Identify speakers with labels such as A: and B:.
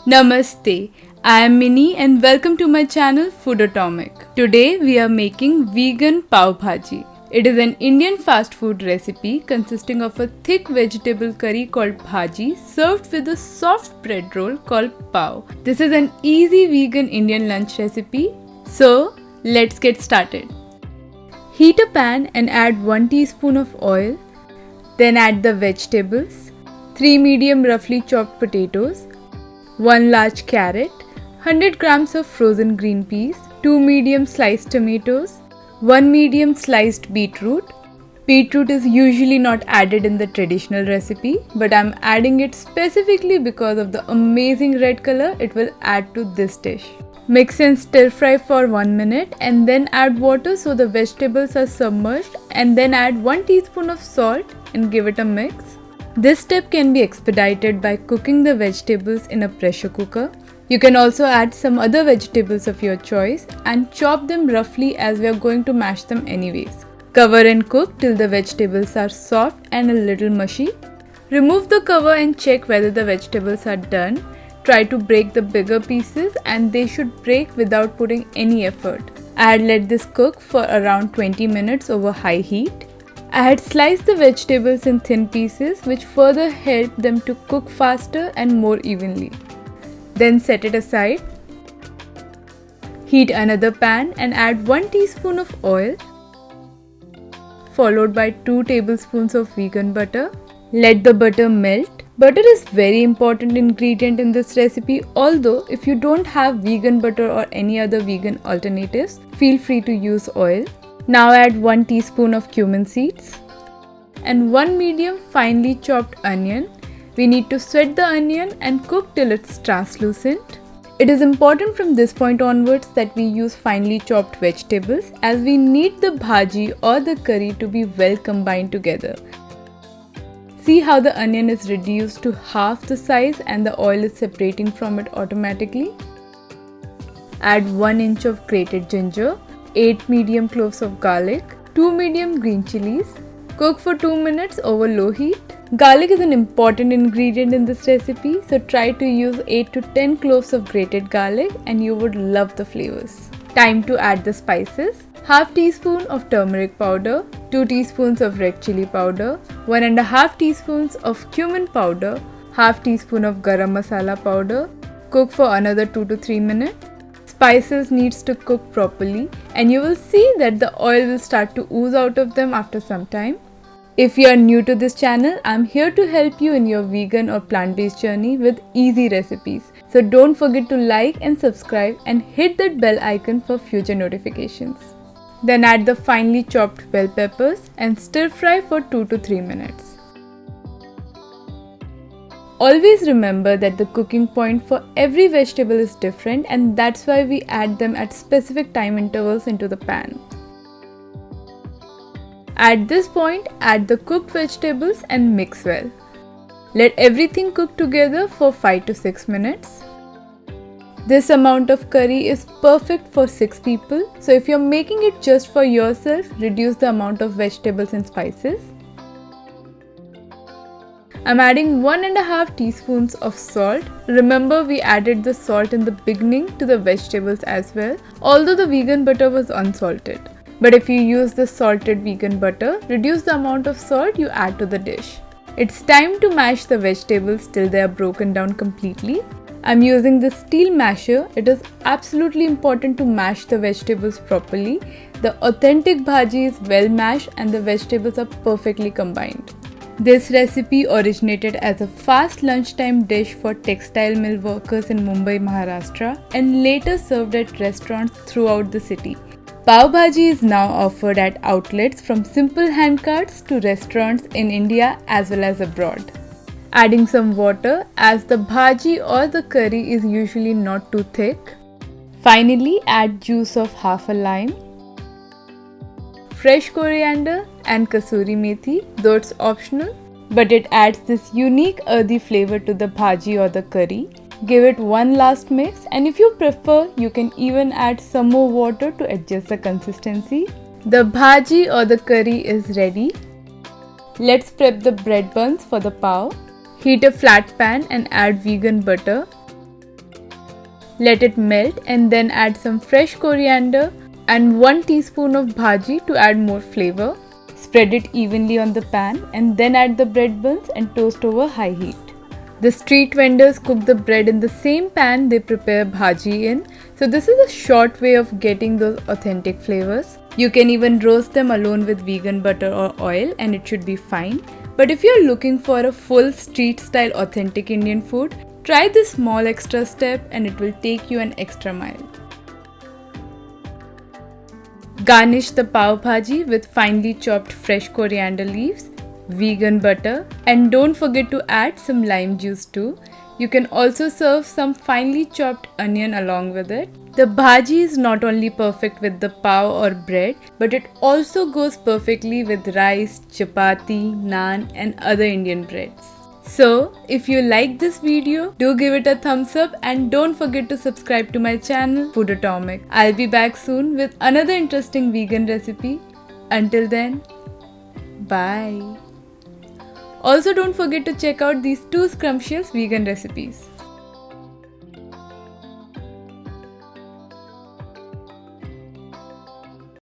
A: Namaste, I am Mini and welcome to my channel Foodotomic. Today we are making Vegan Pav Bhaji. It is an Indian fast food recipe consisting of a thick vegetable curry called bhaji served with a soft bread roll called pav. This is an easy vegan Indian lunch recipe. So let's get started. Heat a pan and add 1 teaspoon of oil. Then add the vegetables, 3 medium roughly chopped potatoes, 1 large carrot, 100 grams of frozen green peas, 2 medium sliced tomatoes, 1 medium sliced beetroot. Beetroot is usually not added in the traditional recipe, but I am adding it specifically because of the amazing red color it will add to this dish. Mix and stir fry for 1 minute and then add water so the vegetables are submerged, and then add 1 teaspoon of salt and give it a mix. This step can be expedited by cooking the vegetables in a pressure cooker. You can also add some other vegetables of your choice and chop them roughly as we are going to mash them anyways. Cover and cook till the vegetables are soft and a little mushy. Remove the cover and check whether the vegetables are done. Try to break the bigger pieces and they should break without putting any effort. Let this cook for around 20 minutes over high heat. I had sliced the vegetables in thin pieces which further helped them to cook faster and more evenly. Then set it aside. Heat another pan and add 1 teaspoon of oil followed by 2 tablespoons of vegan butter. Let the butter melt. Butter is very important ingredient in this recipe, although if you don't have vegan butter or any other vegan alternatives, feel free to use oil. Now add 1 teaspoon of cumin seeds and 1 medium finely chopped onion. We need to sweat the onion and cook till it's translucent. It is important from this point onwards that we use finely chopped vegetables as we need the bhaji or the curry to be well combined together. See how the onion is reduced to half the size and the oil is separating from it automatically. Add 1 inch of grated ginger, 8 medium cloves of garlic, 2 medium green chillies. Cook for 2 minutes over low heat. Garlic is an important ingredient in this recipe, so try to use 8 to 10 cloves of grated garlic and you would love the flavors. Time to add the spices. Half teaspoon of turmeric powder, 2 teaspoons of red chili powder, 1.5 teaspoons of cumin powder, half teaspoon of garam masala powder. Cook for another 2 to 3 minutes. Spices needs to cook properly and you will see that the oil will start to ooze out of them after some time. If you are new to this channel, I am here to help you in your vegan or plant-based journey with easy recipes. So don't forget to like and subscribe and hit that bell icon for future notifications. Then add the finely chopped bell peppers and stir fry for 2 to 3 minutes. Always remember that the cooking point for every vegetable is different, and that's why we add them at specific time intervals into the pan. At this point, add the cooked vegetables and mix well. Let everything cook together for 5 to 6 minutes. This amount of curry is perfect for 6 people, so if you're making it just for yourself, reduce the amount of vegetables and spices. I'm adding 1.5 teaspoons of salt. Remember, we added the salt in the beginning to the vegetables as well, although the vegan butter was unsalted. But if you use the salted vegan butter, reduce the amount of salt you add to the dish. It's time to mash the vegetables till they are broken down completely. I'm using the steel masher. It is absolutely important to mash the vegetables properly. The authentic bhaji is well mashed and the vegetables are perfectly combined. This recipe originated as a fast lunchtime dish for textile mill workers in Mumbai, Maharashtra, and later served at restaurants throughout the city. Pav Bhaji is now offered at outlets from simple hand carts to restaurants in India as well as abroad. Adding some water as the bhaji or the curry is usually not too thick. Finally, add juice of half a lime, fresh coriander and kasuri methi, though it's optional, but it adds this unique earthy flavor to the bhaji or the curry. Give it one last mix, and if you prefer, you can even add some more water to adjust the consistency. The bhaji or the curry is ready. Let's prep the bread buns for the pav. Heat a flat pan and add vegan butter. Let it melt and then add some fresh coriander and 1 teaspoon of bhaji to add more flavor. Spread it evenly on the pan and then add the bread buns and toast over high heat. The street vendors cook the bread in the same pan they prepare bhaji in, so this is a short way of getting those authentic flavors. You can even roast them alone with vegan butter or oil and it should be fine. But if you're looking for a full street style authentic Indian food, try this small extra step and it will take you an extra mile. Garnish the pav bhaji with finely chopped fresh coriander leaves, vegan butter, and don't forget to add some lime juice too. You can also serve some finely chopped onion along with it. The bhaji is not only perfect with the pav or bread, but it also goes perfectly with rice, chapati, naan and other Indian breads. So, if you like this video, do give it a thumbs up and don't forget to subscribe to my channel, Foodotomic. I'll be back soon with another interesting vegan recipe. Until then, bye. Also, don't forget to check out these 2 scrumptious vegan recipes.